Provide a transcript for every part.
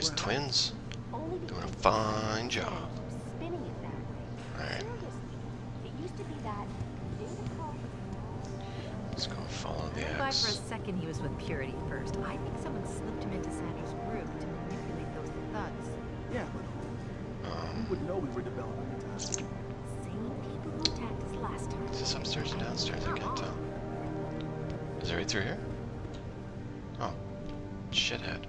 These twins doing a fine job. Alright. Let's go follow the I X. for a second he was with Purity first. I think someone slipped him into Sanders' group to manipulate those thugs. Yeah, but who would know we were developing the task? Same people who attacked us last time. Is this upstairs or downstairs? I can't tell. Is it right through here? Oh. Shithead.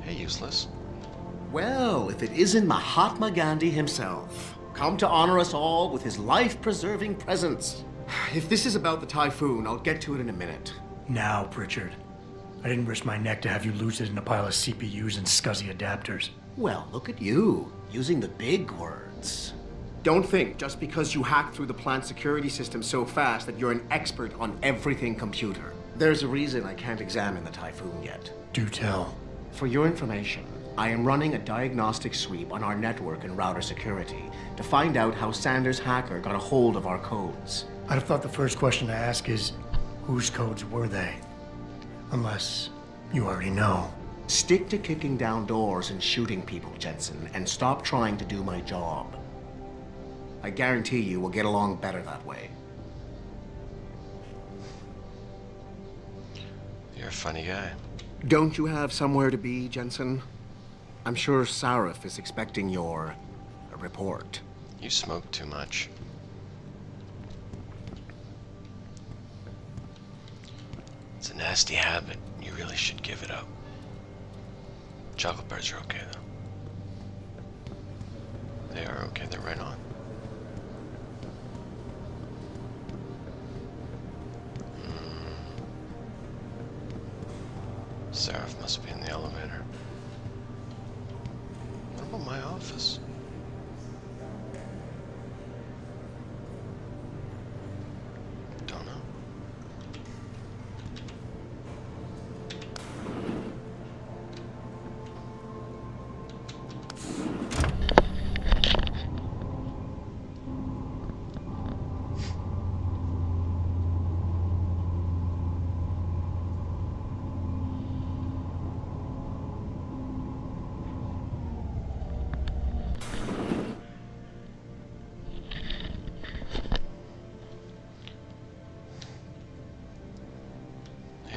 Hey, useless. Well, if it isn't Mahatma Gandhi himself, come to honor us all with his life-preserving presence. If this is about the typhoon, I'll get to it in a minute. Now, Pritchard. I didn't risk my neck to have you lose it in a pile of CPUs and scuzzy adapters. Well, look at you, using the big words. Don't think just because you hacked through the plant security system so fast that you're an expert on everything computer. There's a reason I can't examine the typhoon yet. Do tell. For your information, I am running a diagnostic sweep on our network and router security to find out how Sanders' hacker got a hold of our codes. I'd have thought the first question to ask is, whose codes were they? Unless you already know. Stick to kicking down doors and shooting people, Jensen, and stop trying to do my job. I guarantee you we'll get along better that way. You're a funny guy. Don't you have somewhere to be, Jensen? I'm sure Sarif is expecting your report. You smoke too much. It's a nasty habit. You really should give it up. Chocolate bars are okay, though. They are okay. They're right on. Sarif must be in the elevator. What about my office? Don't know.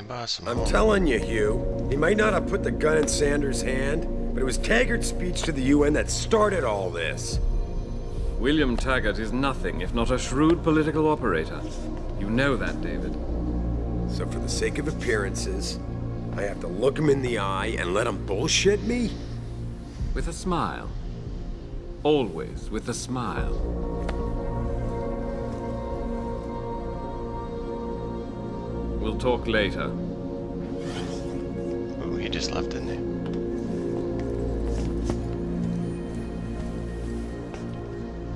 Boss, I'm telling you, Hugh, he might not have put the gun in Sanders' hand, but it was Taggart's speech to the UN that started all this. William Taggart is nothing if not a shrewd political operator. You know that, David. So for the sake of appearances, I have to look him in the eye and let him bullshit me? With a smile. Always with a smile. We'll talk later. Ooh, he just left, didn't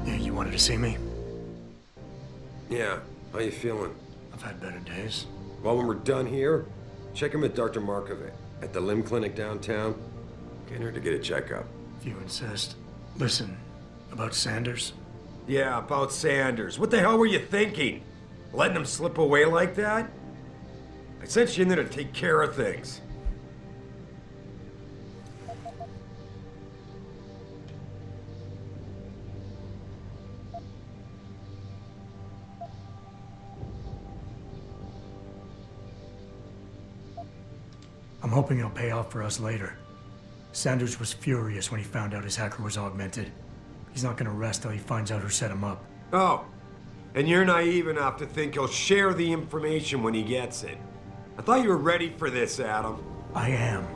Yeah, you wanted to see me? Yeah, how you feeling? I've had better days. Well, when we're done here, check him at Dr. Markovic at the limb clinic downtown. Get her to get a checkup. If you insist. Listen, about Sanders? Yeah, about Sanders. What the hell were you thinking? Letting him slip away like that? I sent you in there to take care of things. I'm hoping it'll pay off for us later. Sanders was furious when he found out his hacker was augmented. He's not gonna rest till he finds out who set him up. Oh, and you're naive enough to think he'll share the information when he gets it. I thought you were ready for this, Adam. I am.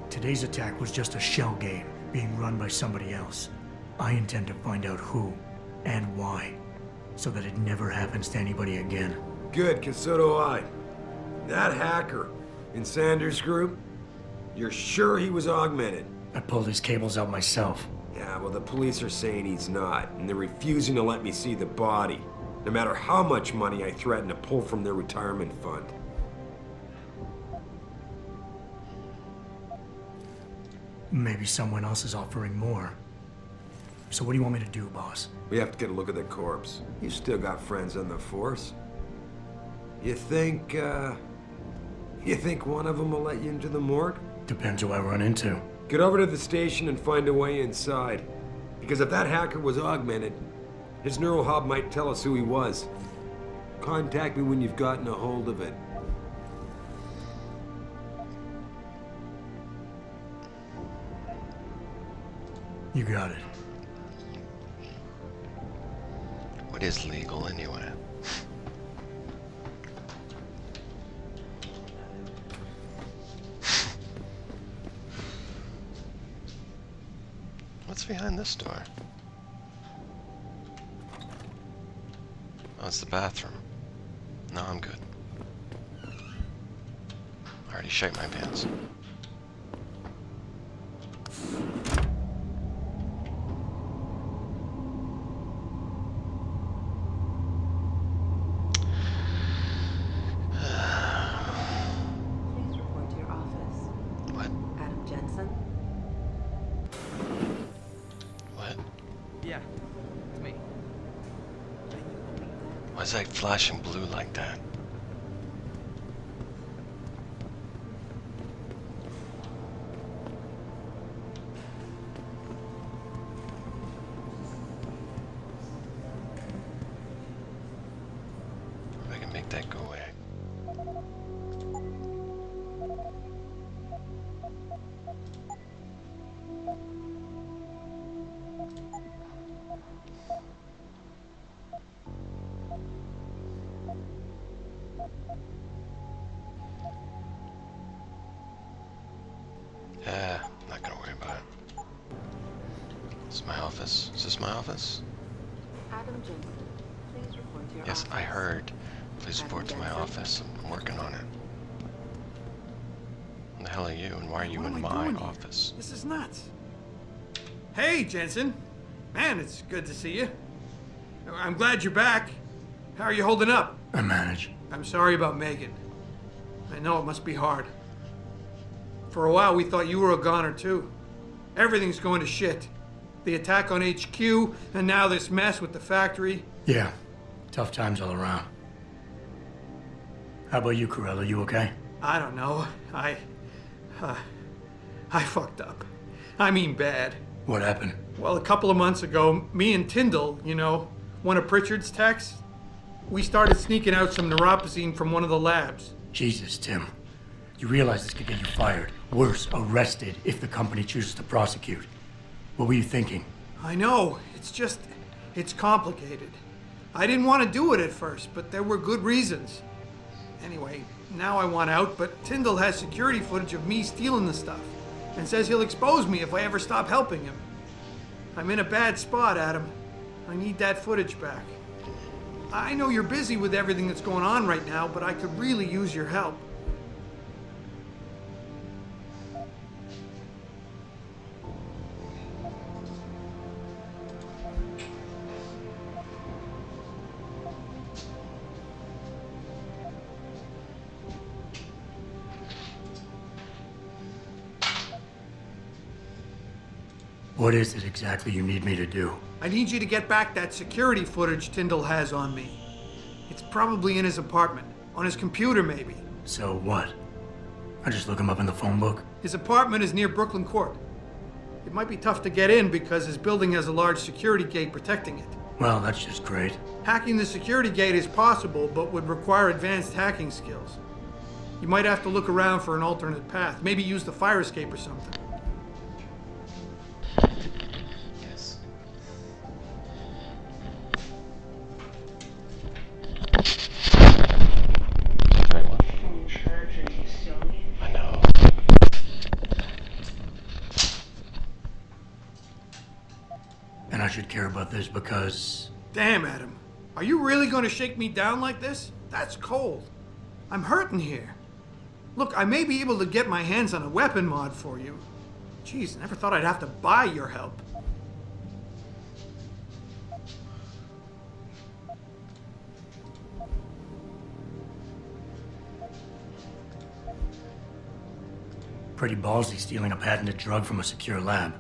Today's attack was just a shell game being run by somebody else. I intend to find out who and why, so that it never happens to anybody again. Good, because so do I. That hacker in Sanders' group, you're sure he was augmented? I pulled his cables out myself. Yeah, well, the police are saying he's not, and they're refusing to let me see the body, no matter how much money I threaten to pull from their retirement fund. Maybe someone else is offering more. So what do you want me to do, boss? We have to get a look at the corpse. You still got friends on the force. You think one of them will let you into the morgue? Depends who I run into. Get over to the station and find a way inside. Because if that hacker was augmented, his neural hub might tell us who he was. Contact me when you've gotten a hold of it. You got it. What is legal anyway? What's behind this door? Oh, it's the bathroom. No, I'm good. I already shite my pants. Please report to your office. What? Adam Jensen? What? Yeah, it's me. Why is that flashing blue like that? If I can make that go away. Not gonna worry about it. This is my office. Is this my office? Adam Jensen, please report to your Yes, office. I heard. Please report to my Jensen? office. I'm working on it. What the hell are you, and why are you What in am I my doing here? office? This is nuts. Hey, Jensen. Man, it's good to see you. I'm glad you're back. How are you holding up? I manage. I'm sorry about Megan. I know it must be hard. For a while, we thought you were a goner, too. Everything's going to shit. The attack on HQ, and now this mess with the factory. Yeah, tough times all around. How about you, Corella? You okay? I don't know. I fucked up. I mean bad. What happened? Well, a couple of months ago, me and Tyndall, you know, one of Pritchard's techs, we started sneaking out some neuropozyne from one of the labs. Jesus, Tim. You realize this could get you fired. Worse, arrested if the company chooses to prosecute. What were you thinking? I know. It's complicated. I didn't want to do it at first, but there were good reasons. Anyway, now I want out, but Tyndall has security footage of me stealing the stuff and says he'll expose me if I ever stop helping him. I'm in a bad spot, Adam. I need that footage back. I know you're busy with everything that's going on right now, but I could really use your help. What is it exactly you need me to do? I need you to get back that security footage Tyndall has on me. It's probably in his apartment. On his computer, maybe. So what? I just look him up in the phone book? His apartment is near Brooklyn Court. It might be tough to get in because his building has a large security gate protecting it. Well, that's just great. Hacking the security gate is possible, but would require advanced hacking skills. You might have to look around for an alternate path. Maybe use the fire escape or something. Yes. Very well. I know. And I should care about this because... Damn, Adam. Are you really going to shake me down like this? That's cold. I'm hurting here. Look, I may be able to get my hands on a weapon mod for you. Jeez, never thought I'd have to buy your help. Pretty ballsy stealing a patented drug from a secure lab.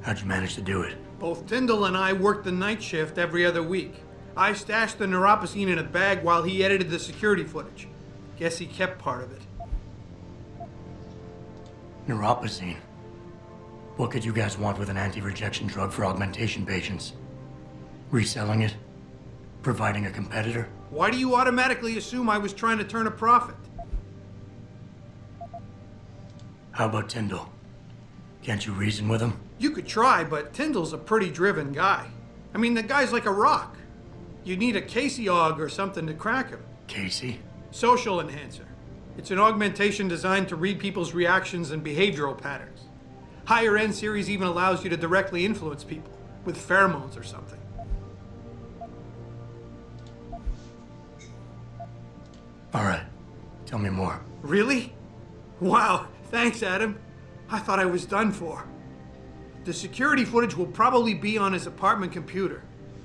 How'd you manage to do it? Both Tyndall and I worked the night shift every other week. I stashed the neuropozyne in a bag while he edited the security footage. Guess he kept part of it. Neuropozyne. What could you guys want with an anti-rejection drug for augmentation patients? Reselling it? Providing a competitor? Why do you automatically assume I was trying to turn a profit? How about Tyndall? Can't you reason with him? You could try, but Tyndall's a pretty driven guy. I mean, the guy's like a rock. You need a Casey aug or something to crack him. Casey? Social enhancer. It's an augmentation designed to read people's reactions and behavioral patterns. Higher end series even allows you to directly influence people with pheromones or something. All right. Tell me more. Really? Wow, thanks, Adam. I thought I was done for. The security footage will probably be on his apartment computer.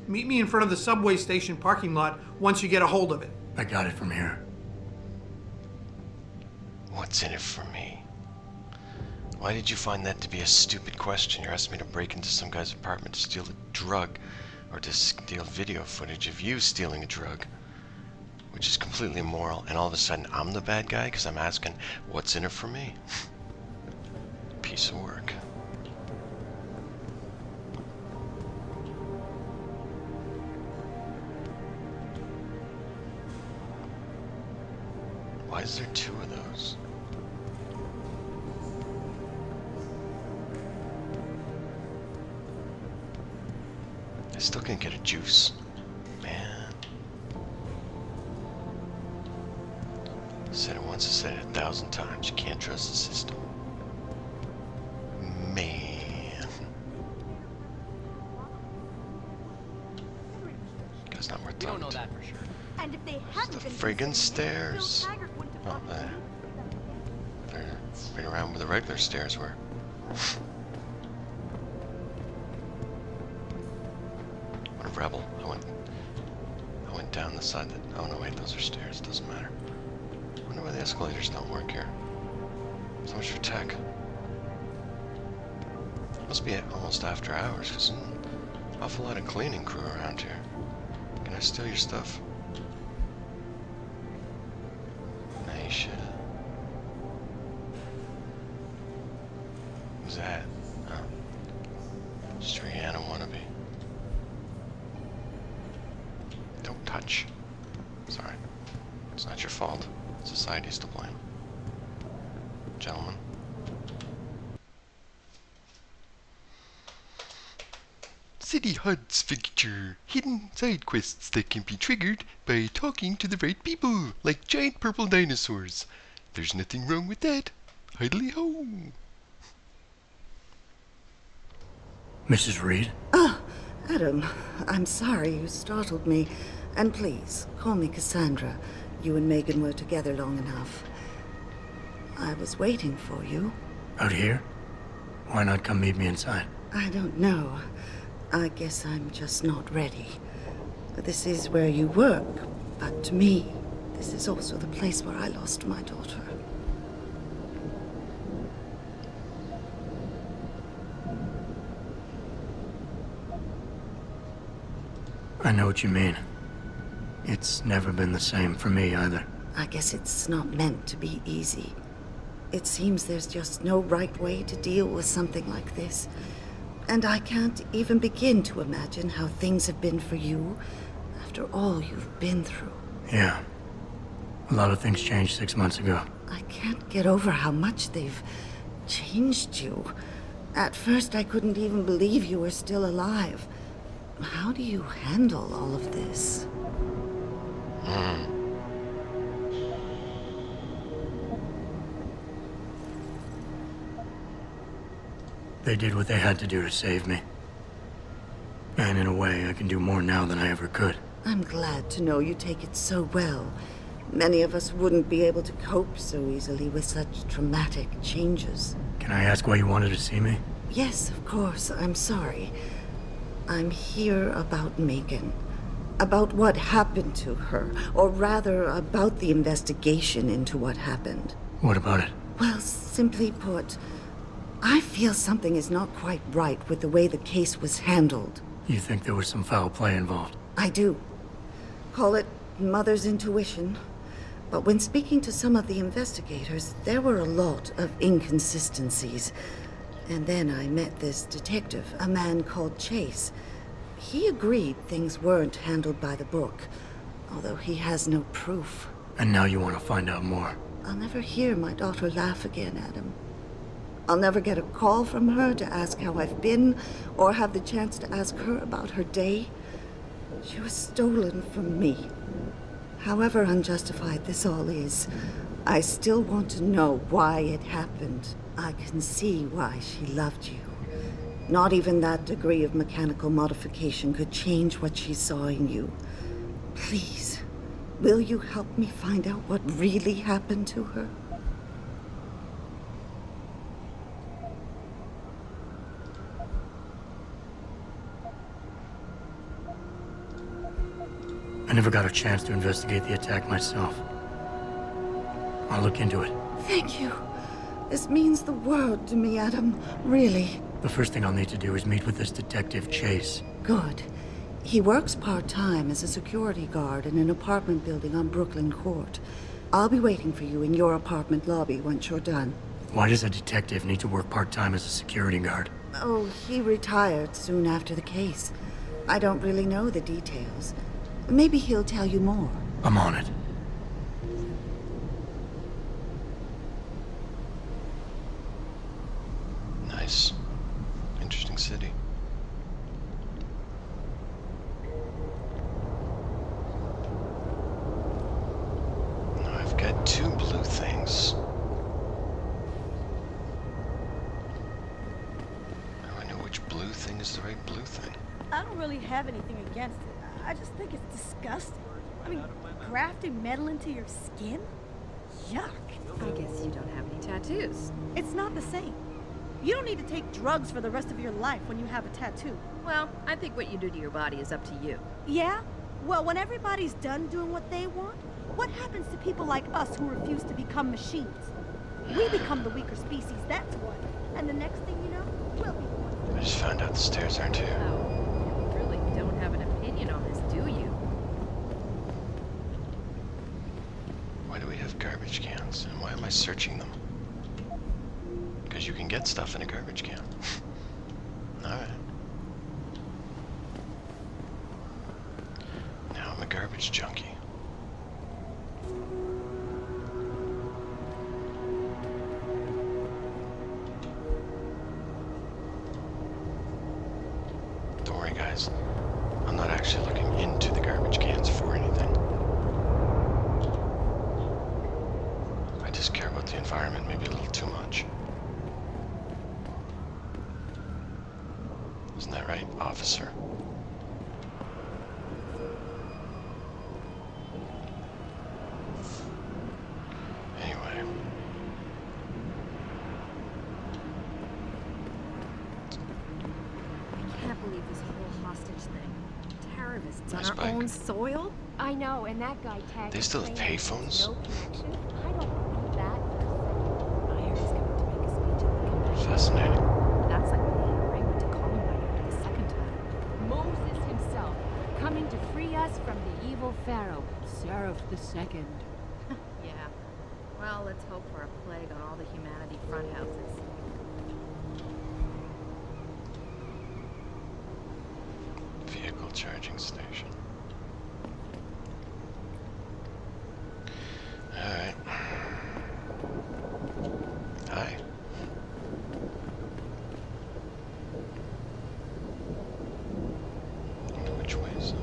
Meet me in front of the subway station parking lot once you get a hold of it. I got it from here. What's in it for me? Why did you find that to be a stupid question? You're asking me to break into some guy's apartment to steal a drug, or to steal video footage of you stealing a drug, which is completely immoral, and all of a sudden I'm the bad guy because I'm asking what's in it for me? Piece of work. Why is there two of those? I still can't get a juice. Man. Said it once, I said it 1,000 times. You can't trust the system. Man. Guy's not worth talking to. for sure. And if they hadn't The been friggin' stairs. Oh, they're right around where the regular stairs were. What a rebel. I went down the side that... Oh no, wait, those are stairs. It doesn't matter. I wonder why the escalators don't work here. So much for tech. Must be almost after hours, because there's an awful lot of cleaning crew around here. Can I steal your stuff? Nice. Who's that? Oh. Just a Rihanna wannabe. Don't touch. Sorry. It's not your fault. Society's to blame. Gentlemen. City Hunt's feature hidden side quests that can be triggered by talking to the right people, like giant purple dinosaurs. There's nothing wrong with that. Idly ho! Mrs. Reed? Oh, Adam, I'm sorry you startled me. And please, call me Cassandra. You and Megan were together long enough. I was waiting for you. Out here? Why not come meet me inside? I don't know. I guess I'm just not ready. This is where you work, but to me, this is also the place where I lost my daughter. I know what you mean. It's never been the same for me either. I guess it's not meant to be easy. It seems there's just no right way to deal with something like this. And I can't even begin to imagine how things have been for you after all you've been through. Yeah. A lot of things changed 6 months ago. I can't get over how much they've changed you. At first, I couldn't even believe you were still alive. How do you handle all of this? They did what they had to do to save me. And in a way, I can do more now than I ever could. I'm glad to know you take it so well. Many of us wouldn't be able to cope so easily with such traumatic changes. Can I ask why you wanted to see me? Yes, of course. I'm sorry. I'm here about Megan. About what happened to her. Or rather, about the investigation into what happened. What about it? Well, simply put, I feel something is not quite right with the way the case was handled. You think there was some foul play involved? I do. Call it mother's intuition. But when speaking to some of the investigators, there were a lot of inconsistencies. And then I met this detective, a man called Chase. He agreed things weren't handled by the book, although he has no proof. And now you want to find out more. I'll never hear my daughter laugh again, Adam. I'll never get a call from her to ask how I've been, or have the chance to ask her about her day. She was stolen from me. However unjustified this all is, I still want to know why it happened. I can see why she loved you. Not even that degree of mechanical modification could change what she saw in you. Please, will you help me find out what really happened to her? I never got a chance to investigate the attack myself. I'll look into it. Thank you. This means the world to me, Adam. Really. The first thing I'll need to do is meet with this detective, Chase. Good. He works part-time as a security guard in an apartment building on Brooklyn Court. I'll be waiting for you in your apartment lobby once you're done. Why does a detective need to work part-time as a security guard? Oh, he retired soon after the case. I don't really know the details. Maybe he'll tell you more. I'm on it. Nice. Interesting city. Now I've got 2 blue things. Now I know which blue thing is the right blue thing. I don't really have anything against it. I just think it's disgusting. I mean, grafting metal into your skin? Yuck. I guess you don't have any tattoos. It's not the same. You don't need to take drugs for the rest of your life when you have a tattoo. Well, I think what you do to your body is up to you. Yeah? Well, when everybody's done doing what they want, what happens to people like us who refuse to become machines? We become the weaker species, that's what. And the next thing you know, we'll be one. I just found out the stairs aren't here. Oh, you really don't have an opinion on this, do you? Why do we have garbage cans? And why am I searching them? Because you can get stuff in a garbage can. Alright. Now I'm a garbage junkie. Don't worry, guys. I'm not actually looking into the garbage cans for anything. I just care about the environment maybe a little too much. Isn't that right, officer? Anyway. I can't believe this whole hostage thing. Terrorists Nice on our bike. own soil? I know, and that guy tagged. They still have payphones? No connection. I don't believe that. Myers is going to make a speech at the convention. Fascinating. That's like when the NRA went to Columbine for the second time. Moses himself, coming to free us from the evil pharaoh, Seraph II. Yeah. Well, let's hope for a plague on all the humanity front houses. Vehicle charging station. Alright. Hi. Wonder which way is the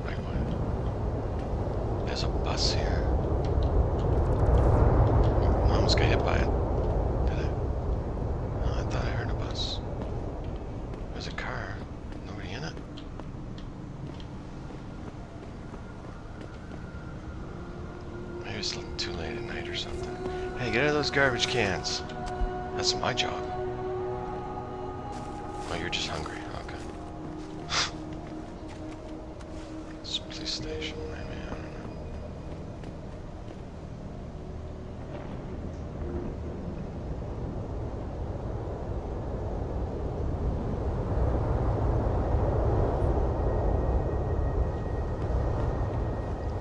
right way? There's a bus here. Oh, I almost got hit by it. Did I? Oh, I thought I heard a bus. There's a car. Nobody in it? Maybe it's too late at night or something. Hey, get out of those garbage cans. That's my job. Oh, you're just hungry. Okay. This police station, maybe, I don't know.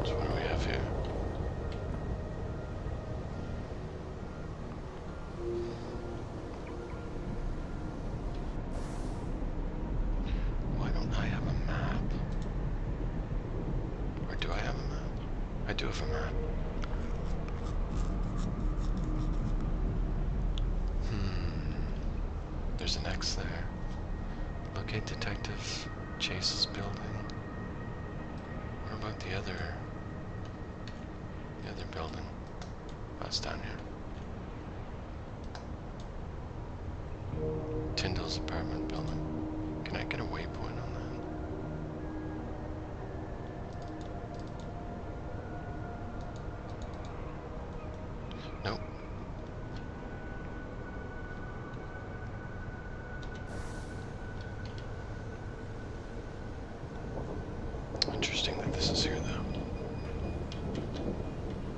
So what do we have here? I have a map? I do have a map. There's an X there. Locate Detective Chase's building. What about the other building? Oh, it's down here. Tyndall's apartment building. Can I get a waypoint on that? Nope. Interesting that this is here, though.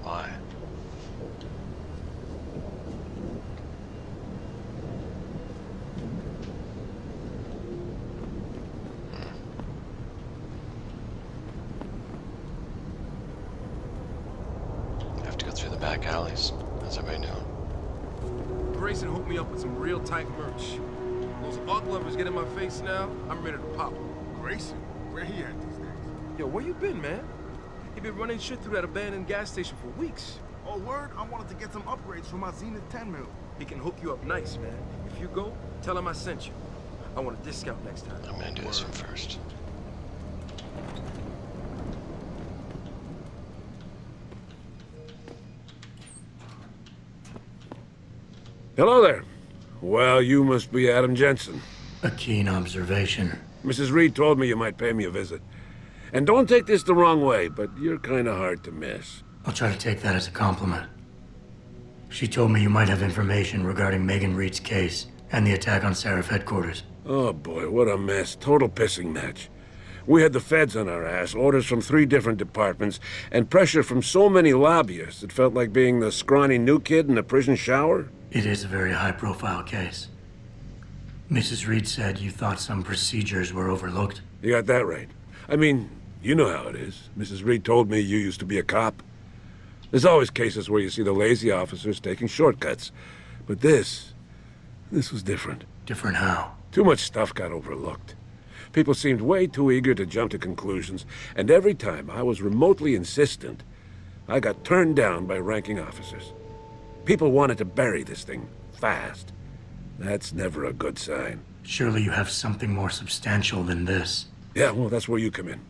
Why? Have to go through the back alleys. How's everybody doing? Grayson hooked me up with some real tight merch. Those art lovers get in my face now, I'm ready to pop. Grayson? Where he at these days? Yo, where you been, man? He been running shit through that abandoned gas station for weeks. Oh, word? I wanted to get some upgrades for my Zenith 10 mil. He can hook you up nice, man. If you go, tell him I sent you. I want a discount next time. I'm gonna do this one first. Hello there. Well, you must be Adam Jensen. A keen observation. Mrs. Reed told me you might pay me a visit. And don't take this the wrong way, but you're kind of hard to miss. I'll try to take that as a compliment. She told me you might have information regarding Megan Reed's case and the attack on Seraph headquarters. Oh boy, what a mess. Total pissing match. We had the feds on our ass, orders from 3 different departments, and pressure from so many lobbyists it felt like being the scrawny new kid in a prison shower. It is a very high-profile case. Mrs. Reed said you thought some procedures were overlooked. You got that right. I mean, you know how it is. Mrs. Reed told me you used to be a cop. There's always cases where you see the lazy officers taking shortcuts. But this was different. Different how? Too much stuff got overlooked. People seemed way too eager to jump to conclusions, and every time I was remotely insistent, I got turned down by ranking officers. People wanted to bury this thing fast. That's never a good sign. Surely you have something more substantial than this. Yeah, well, that's where you come in.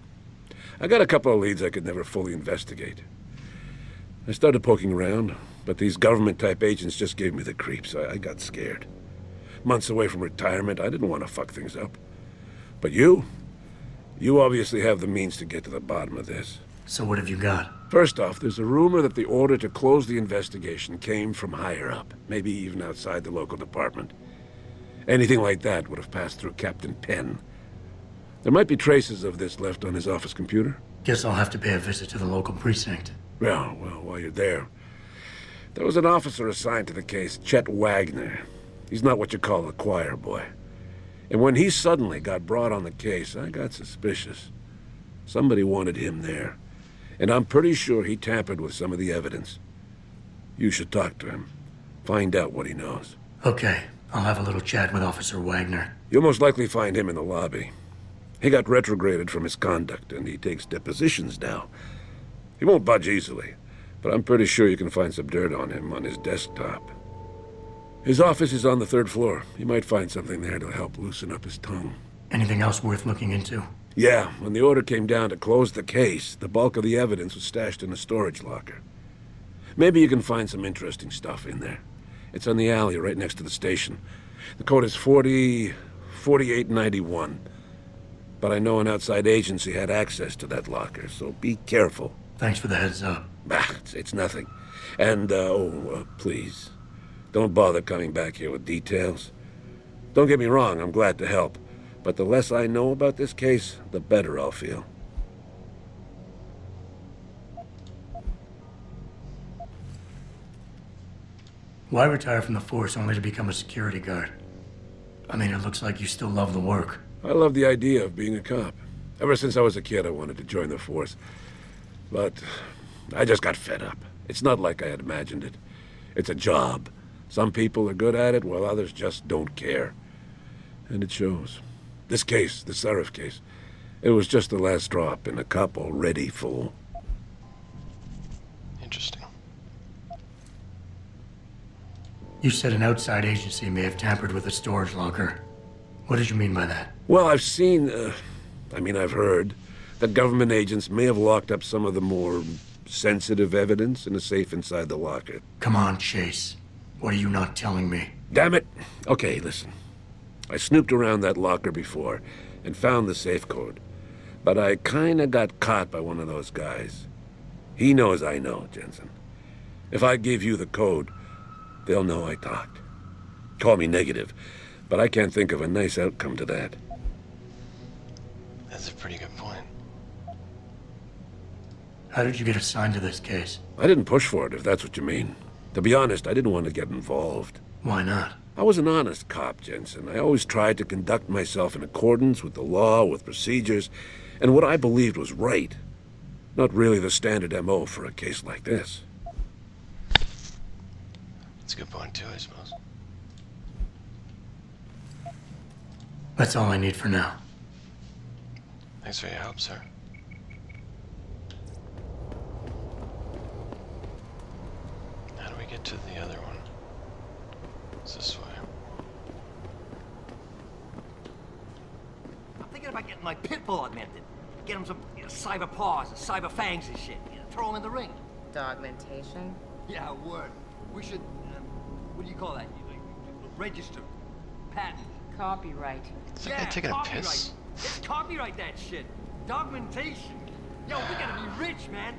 I got a couple of leads I could never fully investigate. I started poking around, but these government-type agents just gave me the creeps. I got scared. Months away from retirement, I didn't want to fuck things up. But you obviously have the means to get to the bottom of this. So what have you got? First off, there's a rumor that the order to close the investigation came from higher up, maybe even outside the local department. Anything like that would have passed through Captain Penn. There might be traces of this left on his office computer. Guess I'll have to pay a visit to the local precinct. Well, while you're there, there was an officer assigned to the case, Chet Wagner. He's not what you call a choir boy. And when he suddenly got brought on the case, I got suspicious. Somebody wanted him there. And I'm pretty sure he tampered with some of the evidence. You should talk to him. Find out what he knows. Okay, I'll have a little chat with Officer Wagner. You'll most likely find him in the lobby. He got retrograded from his conduct, and he takes depositions now. He won't budge easily, but I'm pretty sure you can find some dirt on him on his desktop. His office is on the 3rd floor. You might find something there to help loosen up his tongue. Anything else worth looking into? Yeah, when the order came down to close the case, the bulk of the evidence was stashed in a storage locker. Maybe you can find some interesting stuff in there. It's on the alley right next to the station. The code is 4891. But I know an outside agency had access to that locker, so be careful. Thanks for the heads up. Bah, it's nothing. And, please, don't bother coming back here with details. Don't get me wrong, I'm glad to help. But the less I know about this case, the better I'll feel. Why retire from the force only to become a security guard? I mean, it looks like you still love the work. I love the idea of being a cop. Ever since I was a kid, I wanted to join the force. But I just got fed up. It's not like I had imagined it. It's a job. Some people are good at it, while others just don't care. And it shows. This case, the Seraph case, it was just the last drop in a cup already full. You said an outside agency may have tampered with a storage locker. What did you mean by that? Well, I've seen, I've heard that government agents may have locked up some of the more sensitive evidence in a safe inside the locker. Come on, Chase. What are you not telling me? Damn it! Okay, listen. I snooped around that locker before and found the safe code. But I kinda got caught by one of those guys. He knows I know, Jensen. If I give you the code, they'll know I talked. Call me negative, but I can't think of a nice outcome to that. That's a pretty good point. How did you get assigned to this case? I didn't push for it, if that's what you mean. To be honest, I didn't want to get involved. Why not? I was an honest cop, Jensen. I always tried to conduct myself in accordance with the law, with procedures, and what I believed was right. Not really the standard MO for a case like this. That's a good point too, I suppose. That's all I need for now. Thanks for your help, sir. How do we get to the other one? It's this way. I'm thinking about getting my pit bull augmented. Get him some cyber paws and cyber fangs and shit. Throw him in the ring. Dogmentation? Yeah, word. We should, what do you call that? Register. Patent. Copyright. Is that guy taking a piss? Let's copyright that shit. Dogmentation. Yo, we gotta be rich, man.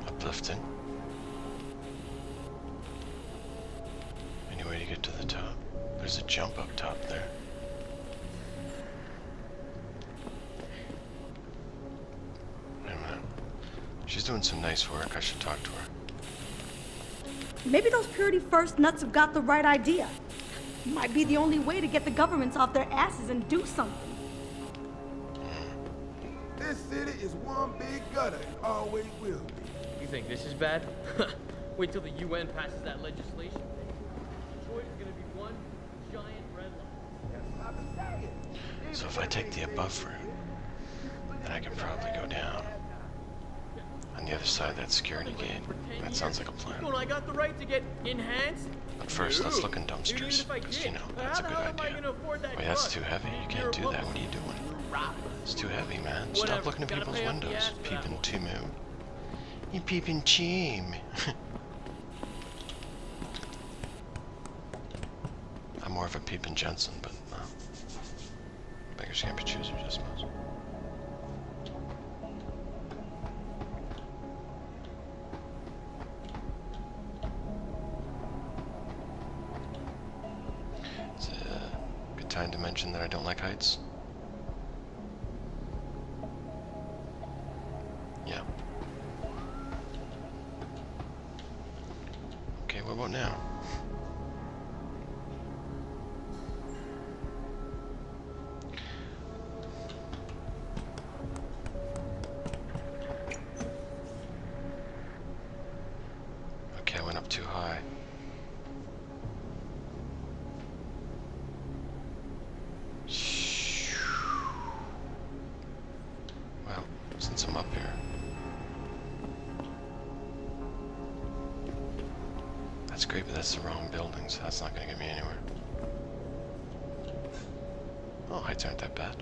Uplifting. Any way to get to the top? There's a jump up top there. Wait a minute. She's doing some nice work. I should talk to her. Maybe those Purity First nuts have got the right idea. Might be the only way to get the governments off their asses and do something. This city is one big gutter and always will be. You think this is bad? Wait till the UN passes that legislation. Detroit is gonna be one giant red line. So if I take the above route, then I can probably go down on the other side of that security gate. That sounds like a plan. Well, I got the right to get enhanced. But first, let's look in dumpsters, because, you know, that's a good idea. Wait, that's too heavy. You can't do that. What are you doing? It's too heavy, man. Stop looking at people's windows. Peeping Timu. You peeping Chim. I'm more of a peeping Jensen, but beggars can't be choosers, I suppose. It's a good time to mention that I don't like heights. Yeah. Okay, what about now? Okay, I went up too high. Well, since I'm up here, that's great, but that's the wrong building, so that's not gonna get me anywhere. Oh, heights aren't that bad.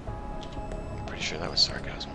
I'm pretty sure that was sarcasm.